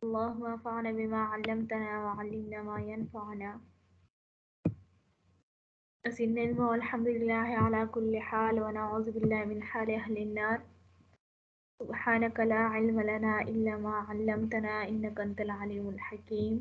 اللهم انفعنا بما علمتنا وعلمنا ما ينفعنا زدنا علما والحمد لله على كل حال ونعوذ بالله من حال أهل النار سبحانك لا علم لنا إلا ما علمتنا إنك أنت العليم الحكيم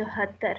74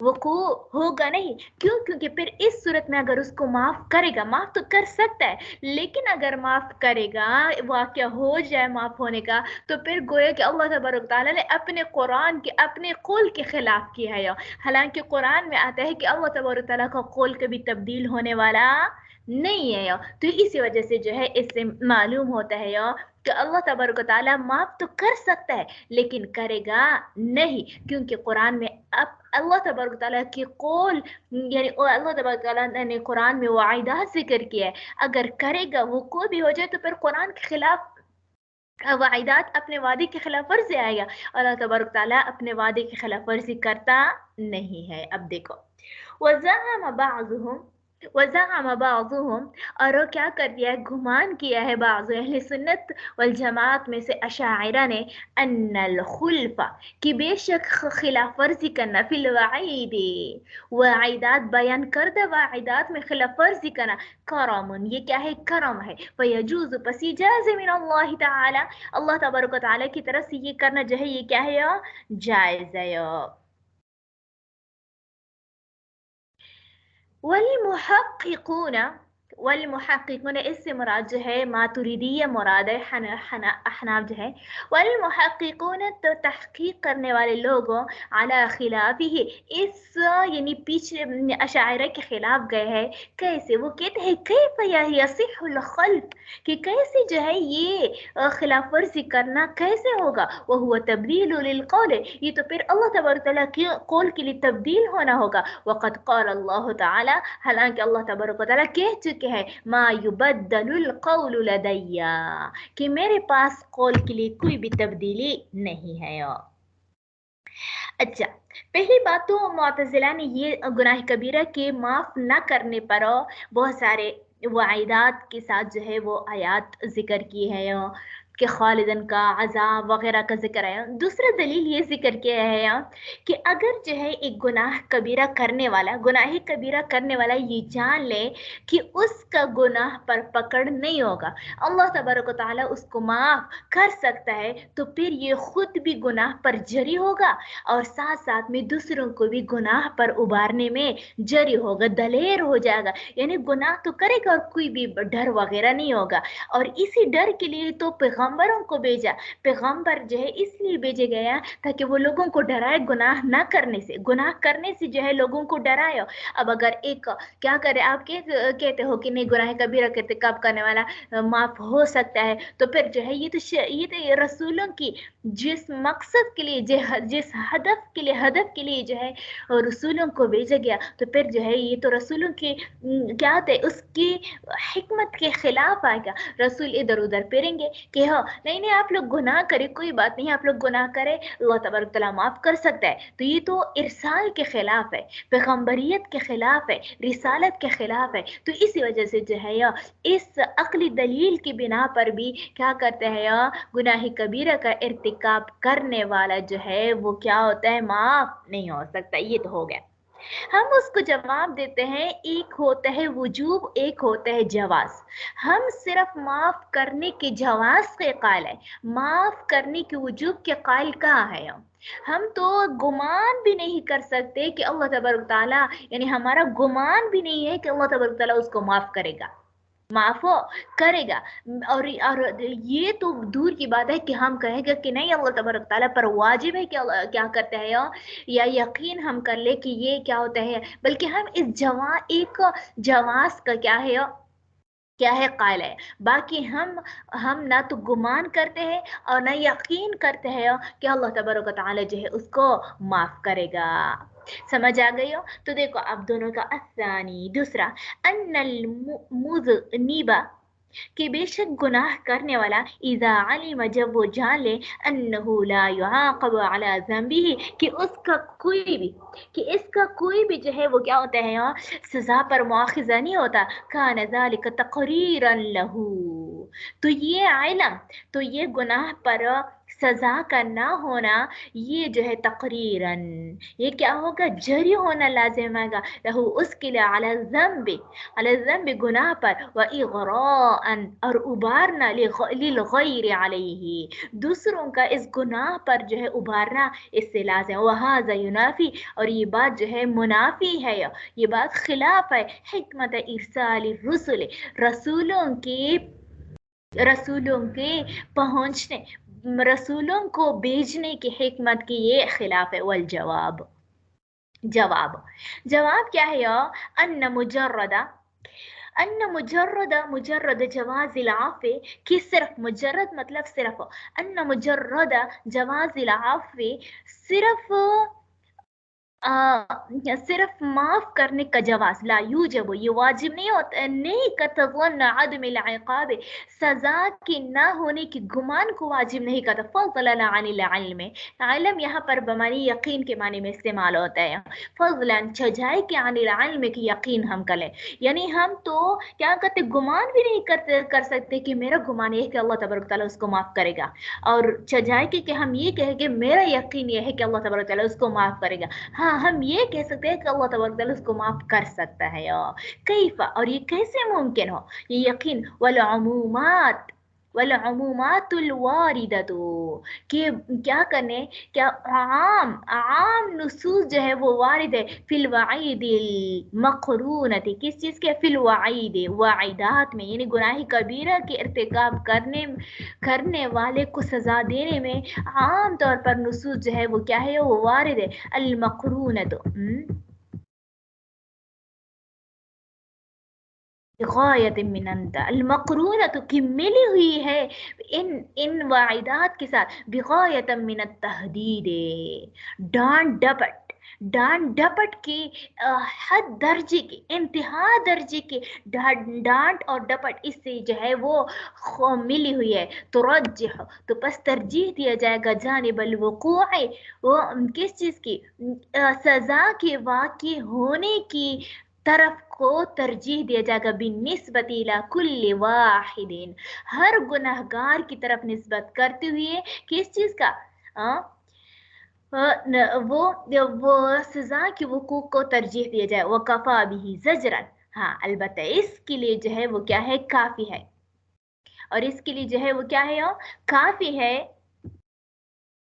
وقوع ہوگا نہیں. کیوں؟ کیونکہ پھر اس صورت میں اگر اس کو معاف کرے گا، معاف تو کر سکتا ہے لیکن اگر معاف کرے گا، واقعہ ہو جائے معاف ہونے کا، تو پھر گویا کہ اللہ تبارک تعالیٰ نے اپنے قرآن کے اپنے قول کے خلاف کیا ہے. حالانکہ قرآن میں آتا ہے کہ اللہ تبارک تعالیٰ کا قول کبھی تبدیل ہونے والا نہیں ہے. تو اسی وجہ سے جو ہے اس سے معلوم ہوتا ہے کہ اللہ تبارک تعالیٰ معاف تو کر سکتا ہے لیکن کرے گا نہیں، کیونکہ قرآن میں اب اللہ تبارک تعالیٰ کی قول، یعنی اللہ تبارک تعالیٰ نے قرآن میں وعیدات ذکر کیا ہے، اگر کرے گا وہ کوئی بھی ہو جائے تو پھر قرآن کے خلاف وعیدات اپنے وعدے کی خلاف ورزی آئے گا. اللہ تبارک تعالیٰ اپنے وعدے کی خلاف ورزی کرتا نہیں ہے. اب دیکھو وزعم بعضهم اور وہ کیا کر دیا ہے، گمان کیا ہے بعض اہل سنت والجماعت میں سے اشاعرہ نے، ان الخلف کہ بے شک خلاف ورزی کرنا، فی الوعید وعیدات بیان کردہ وعیدات میں خلاف ورزی کرنا، کرم، یہ کیا ہے، کرم ہے. فیجوز، پس جائز من اللہ تعالی، اللہ تبارک و تعالی کی طرف سے یہ کرنا جو ہے یہ کیا ہے، جائز ہے. والمحققون اس سے مراد جو ہے ماتریدیہ مراد ہے، احناف جو ہے. والمحققون تو تحقیق کرنے والے لوگوں، علی خلافہ اس یعنی پیچھے اشاعرہ کے خلاف گئے ہیں. کیسے؟ وہ کہتے ہیں کیف یصح الخلف، کہ کیسے جو ہے یہ خلاف ورزی کرنا کیسے ہوگا، وہو تبدیل للقول، یہ تو پھر اللہ تبارک تعالیٰ کے قول کے لیے تبدیل ہونا ہوگا. وقد قال اللہ تعالی، حالانکہ اللہ تبارک و تعالیٰ کہہ چکے ہیں، ما یبدل القول لدی، کہ میرے پاس قول کے لیے کوئی بھی تبدیلی نہیں ہے. اچھا، پہلی بات تو معتزلہ نے یہ گناہ کبیرہ کے معاف نہ کرنے پر بہت سارے وعیدات کے ساتھ جو ہے وہ آیات ذکر کی ہے کہ خالدن کا عذاب وغیرہ کا ذکر ہے. دوسرا دلیل یہ ذکر کیا ہے کہ اگر جو ہے ایک گناہ کبیرہ کرنے والا، گناہ کبیرہ کرنے والا یہ جان لے کہ اس کا گناہ پر پکڑ نہیں ہوگا، اللہ تبارک و تعالیٰ اس کو معاف کر سکتا ہے، تو پھر یہ خود بھی گناہ پر جری ہوگا اور ساتھ ساتھ میں دوسروں کو بھی گناہ پر ابھارنے میں جری ہوگا، دلیر ہو جائے گا. یعنی گناہ تو کرے گا اور کوئی بھی ڈر وغیرہ نہیں ہوگا. اور اسی ڈر کے لیے تو پیغمبروں کو بھیجا، پیغمبر جو ہے اس لیے بھیجے گیا تاکہ وہ لوگوں کو ڈرائے گناہ نہ کرنے سے، گناہ کرنے سے جو ہے لوگوں کو ڈرائے. اب اگر ایک کیا کرے، آپ کہتے ہو کہ نہیں گناہ کبیرہ کا ارتکاب کرنے والا معاف ہو سکتا ہے، تو پھر جو ہے یہ تو رسولوں کی جس مقصد کے لیے، جس ہدف کے لیے جو ہے رسولوں کو بھیجا گیا، تو پھر جو ہے یہ تو رسولوں کی کیا ہوتا ہے، اس کی حکمت کے خلاف آئے گا. رسول ادھر ادھر پھریں گے کہ ہاں نہیں آپ لوگ گناہ کرے، کوئی بات نہیں، آپ لوگ گناہ کرے، اللہ تبارک تعالیٰ معاف کر سکتا ہے. تو یہ تو ارسال کے خلاف ہے، پیغمبریت کے خلاف ہے، رسالت کے خلاف ہے. تو اسی وجہ سے جو ہے اس عقلی دلیل کی بنا پر بھی کیا کرتے ہیں، گناہ کبیرہ کا ارتکاب کرنے والا جو ہے وہ کیا ہوتا ہے، معاف نہیں ہو سکتا. یہ تو ہو گیا. ہم اس کو جواب دیتے ہیں ایک ہوتا ہے وجوب، ایک ہوتا ہے جواز. ہم صرف معاف کرنے کے جواز کے قائل ہیں، معاف کرنے کے وجوب کے قائل کہاں ہے؟ ہم تو گمان بھی نہیں کر سکتے کہ اللہ تبارک تعالیٰ، یعنی ہمارا گمان بھی نہیں ہے کہ اللہ تبارک تعالیٰ اس کو معاف کرے گا، معاف کرے گا. اور یہ تو دور کی بات ہے کہ ہم کہیں گے کہ نہیں اللہ تبارک تعالیٰ پر واجب ہے کہ کیا کرتا ہے، یا یقین ہم کر لے کہ یہ کیا ہوتا ہے، بلکہ ہم اس ایک جواز کا کیا ہے قائل ہے. باقی ہم نہ تو گمان کرتے ہیں اور نہ یقین کرتے ہیں کہ اللہ تبارک و تعالی جو ہے اس کو معاف کرے گا. سمجھ آ گئی ہو؟ تو دیکھو اب دونوں کا الثانی، دوسرا، ان المذنب کہ بے شک گناہ کرنے والا، اذا علم جب وہ جان لے، انہ لا يعاقب على ذنبه کہ اس کا کوئی بھی جو ہے وہ کیا ہوتا ہے، سزا پر مواخذہ نہیں ہوتا، کان ذلك تقریرا له، تو یہ علم، تو یہ گناہ پر سزا کا نہ ہونا یہ جو ہے تقریرن یہ کیا ہوگا جری ہونا لازم ہے گا لہو اس کے لیے علی الذنب گناہ پر و اغراء اور ابارنا للغیر علیہ دوسروں کا اس گناہ پر جو ہے ابارنا اس سے لازم وہذا ینافی اور یہ بات جو ہے منافی ہے یہ بات خلاف ہے حکمت ارسال الرسل رسولوں کے پہنچنے رسولوں کو بھیجنے کی حکمت کی یہ خلاف ہے والجواب جواب کیا ہے ان مجرد جواز العفو کہ صرف مجرد مطلب صرف ان مجرد جواز العفو صرف صرف معاف کرنے کا جواز لا یوجب یہ واجب نہیں ہوتا نہیں کرتا ظن عدم العقاب سزا کی نہ ہونے کی گمان کو واجب نہیں کرتا فضلا عن العلم علم یہاں پر بمانی یقین کے معنی میں استعمال ہوتا ہے فضلا چھجائے کہ عن العلم کی یقین ہم کریں یعنی ہم تو کیا کرتے گمان بھی نہیں کر سکتے کہ میرا گمان یہ ہے کہ اللہ تبارک تعالیٰ اس کو معاف کرے گا اور چھجائے کہ ہم یہ کہیں کہ میرا یقین یہ ہے کہ اللہ تبارک تعالیٰ اس کو معاف کرے گا ہاں ہم یہ کہہ سکتے ہیں کہ اللہ تبارک تعالیٰ اس کو معاف کر سکتا ہے کیف اور یہ کیسے ممکن ہو یہ یقین والعمومات الواردۃ کہ کیا کرنے کیا عام نصوص جو ہے وہ وارد ہے فی الوعید المقرونۃ کس چیز کے فی الوعید وعیدات میں یعنی گناہ کبیرہ کے ارتکاب کرنے والے کو سزا دینے میں عام طور پر نصوص جو ہے وہ کیا ہے وہ وارد ہے المقرونۃ غایت من انت المقرونۃ کی ملی ہوئی ہے ان واعدات کے ساتھ بغایت من التحدید ڈانٹ ڈپٹ کی حد درجے کی انتہا درجے کی ڈانٹ اور ڈپٹ اس سے جو ہے وہ ملی ہوئی ہے ترجح تو پس ترجیح دیا جائے گا جانب الوقوع وہ کس چیز کی سزا کے واقع ہونے کی طرف کو ترجیح دیا جائے گا بالنسبت الی کل واحد ہر گناہگار کی طرف نسبت کرتے ہوئے کس چیز کا وہ سزا کے وقوع کو ترجیح دیا جائے وکفا بھی زجرا ہاں البتہ اس کے لیے جو ہے وہ کیا ہے کافی ہے اور اس کے لیے جو ہے وہ کیا ہے کافی ہے